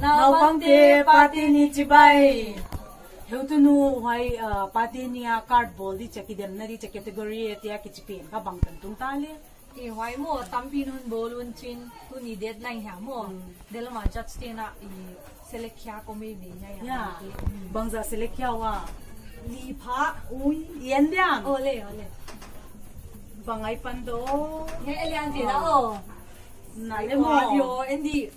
Now bangte party ni chibai. Heutunu why party ni a cardboard di cheki dem na di category etia kichipin ka bangtan tung tale. E why mo tampin hun bolun chin tu ni deadline ha mo. Delama judge tina I select kya ko me ni ya. Bangza select kya wa. Li pha ui yen diang. Ole. Bangay pando. Ngay alian ti na o. Nai le mo. Yo endi.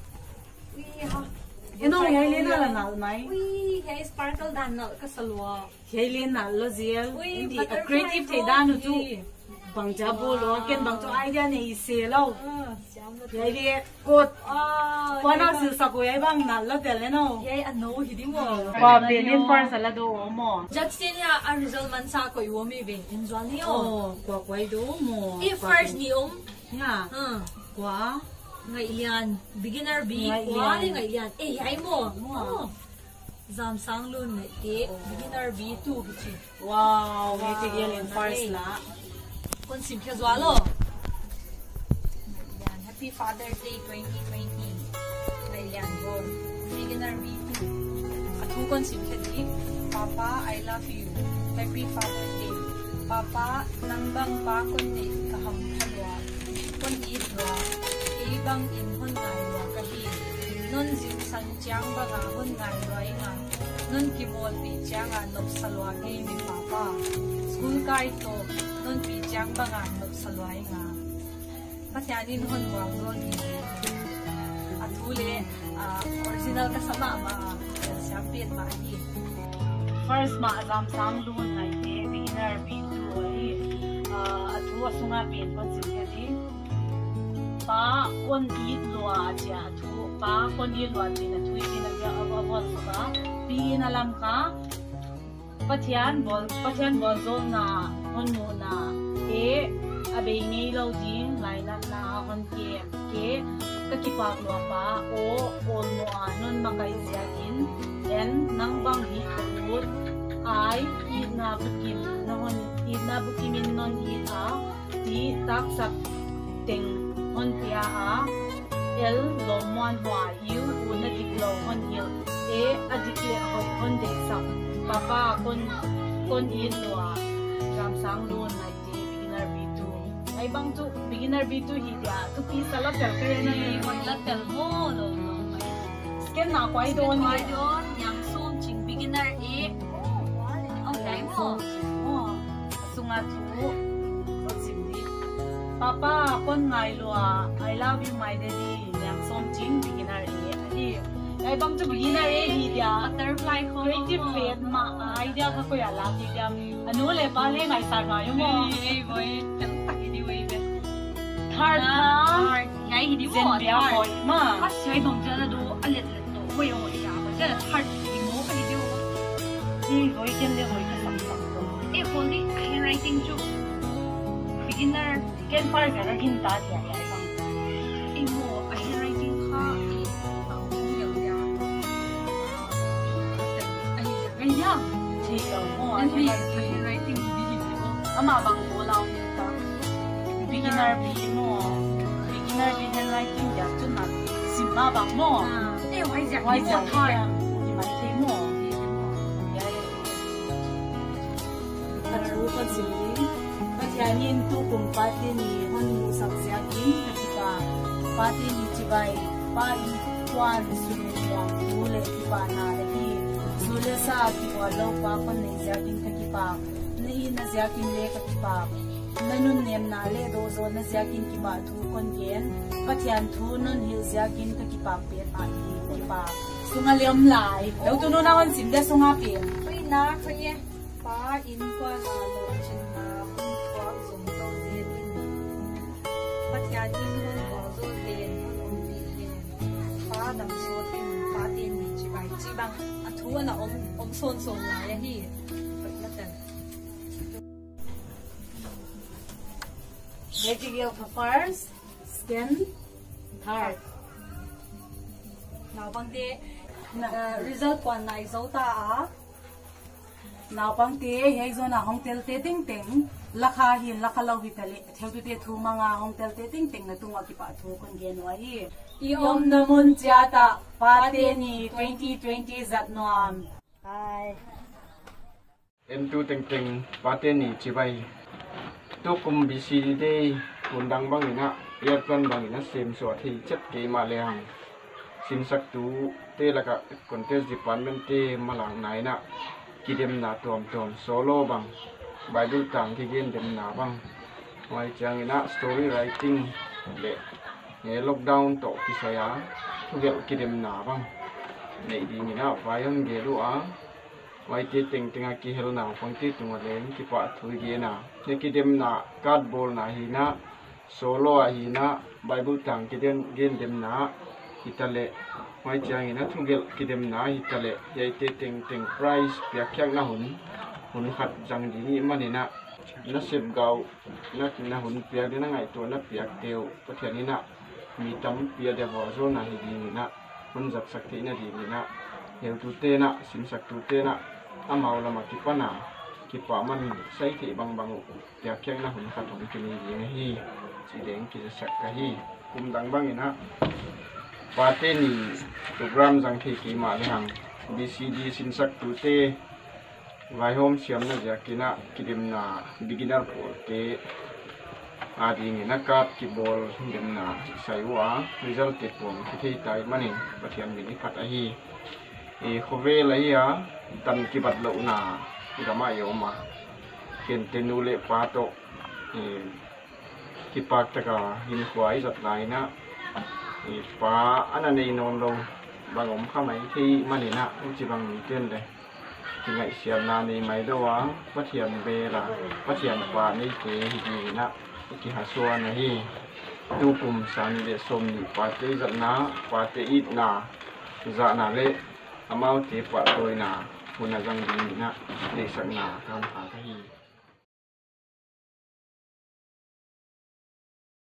Ino yailin na nal mai. Ui, hay sparkle dan na kasalwa. Yailin na lo ziel. Ui, Indi a creative te danu tu. Bangja bolo ken bang tu idea ne ise lo. Yailin kot. Kona sil saku yai bang nal lo tele no. Yay ano hidi mo. Pa benin par sala do mo. Judge tin ya a result man sa ko iwo mi ben enjoy ni o. Kwa kwai do mo. If first ni Ya. Kwa ngay ilian beginner B kwa ngay ilian eh hay mo zam sang lun ngay te beginner B2 kichi wow may tigil in first la kon sim kya zwalo yan happy father's day 2020 ngay ilian go beginner B2 at kon sim kya di papa I love you happy father's day papa nangbang pa kon ni kaham halwa kon idwa ibang in hon ngai wa kahi non jin san chang ba ga hon ngai roi nga non ki bol pi chang a nop salwa ge mi papa school kai to non pi chang ba ga nop salwa nga patyanin hon wa ron ni athule original ka sama ma champion ma hi first ma azam sang lun ngai te beginner B2 ai athu asunga pin kon sim di pa kon it lua cha thu pa kon it lua tin a thui tin a ya awal ka pi na lam ka pathian bol zon na hon nu na e abe ngei lo ding lai na hon ke ka ki pa lua pa o on no anon makai siakin en nang bang hi khut ai it na bukim na hon it na bukimin non it ha ti tak sak teng hon pia a el lo mon hwa yu un na dik lo hon hil e adikle hoi hon de sak papa kon in lo jam sang lo nai ti beginner B2 ai bang tu beginner B2 hi dia tu pi sala tel ke na ni hoi la tel mo lo scan na kwai don yang som ching beginner e okay mo sunga tu Papa, kon ngai lua. I love you, my daddy. Yang som ching beginner e. Ai bang tu beginner e hi dia. Butterfly ko. Creative faith ma idea ka ko ya la ti dia. Anu le pa le ngai sar ma yo mo. Ei boy, tak di way be. Third ha. Ngai hi di mo. Zen bia boy ma. Pas sai dong jana do alet let to. Way o ya ba. Jana third di mo ka hi di mo. Ni boy ken le boy ka sam sam ko. Eh holy handwriting ju. Beginner ken par ka na hin ta dia ya bang. Imo handwriting ka i ang yo ya. Ai ya. Chi lo mo. Handwriting di mo. Ama bang mo lao ni ta. Beginner B mo. Beginner B handwriting ya tu na sim ma bang mo. Eh why ja thar. Ni mai te mo. Karu kan sili. Patyanin tu kung pati ni hon mu sak siakin katika pati ni chibai pa in kwan sulu mule kipa na lagi sule sa kipa lo pa kon nei siakin kakipa nei na siakin le kakipa nanun nem na le do zo na siakin kipa thu kon gen patyan thu nun hil siakin kakipa pe pa ni kon pa sunga lem lai lo tu no na wan sim de sunga pe Oi na khanye pa in kwa na lo chin na kun kwa zum to zin patyanin hon ko zo den on bi yen pa dam so tin pa tin ni chi bai chi bang a thu na om son la ya hi la tan Material for first, then third. now bang de result kwan nai zo ta a nào bang te hei zona hong tel te ting ting lakha hin lakhalau hi tale theu tu te thu manga hong tel te ting ting na tunga ki pa thu kon gen wa hi I om namun tiata pate ni 2020 zat noam ai em tu ting ting pate ni chibai tu kum bcd day undang bang ina airplan bang ina sem so thi chat ke ma le hang sim sak tu te laka contest department te malang nai na kidem na tom solo bang bible tang ki gen dem na bang wai chang ina story writing le nge lockdown to ki saya thugel kidem na bang nei di ina vayon ge lu a wai te ting tinga ki hel na pang ti tunga len ki pa thui ge na ne kidem na card ball na hi na solo a hi na bible tang ki den gen dem na hitale mai chang ina thungel kidem na hitale yai te ting price pya kyak na hun khat jang di ni manina na sep gau na hun pya de na ngai to na pya teu pathiani na mi tam pya de bo zo na hi di ni na hun zak sak thi na di ni na heu tu te na sim sak tu te na amau lama ki pana ki pa man sai thi bang pya kyak na hun khat thong ki ni di hi chi deng ki sak ka hi kum dang bang ina pate ni program jang thi ki ma le hang bcd sin sak tu te vai hom siam na jakina kidim na beginner por te adi ni na kat ki bol dem na saiwa result te pom ki thei tai manin pathian ni phat a hi e khove la ya tan ki bat lo na gama yo ma ken tenu le pa to e ki pak ta ka hin khwai zat lai na e pa ana nei non lo bangom khamai thi manina chi bang mi ten le ngày xiêm na ni mai đâu á phát hiện về là phát hiện qua ni cái gì nè cái hạt xoa này hi tu cùng san để xôm ni qua tới giận ná qua tới ít na dạ na lệ amau thì qua tôi na hôm nay răng gì nè để sẵn na tham khá cái gì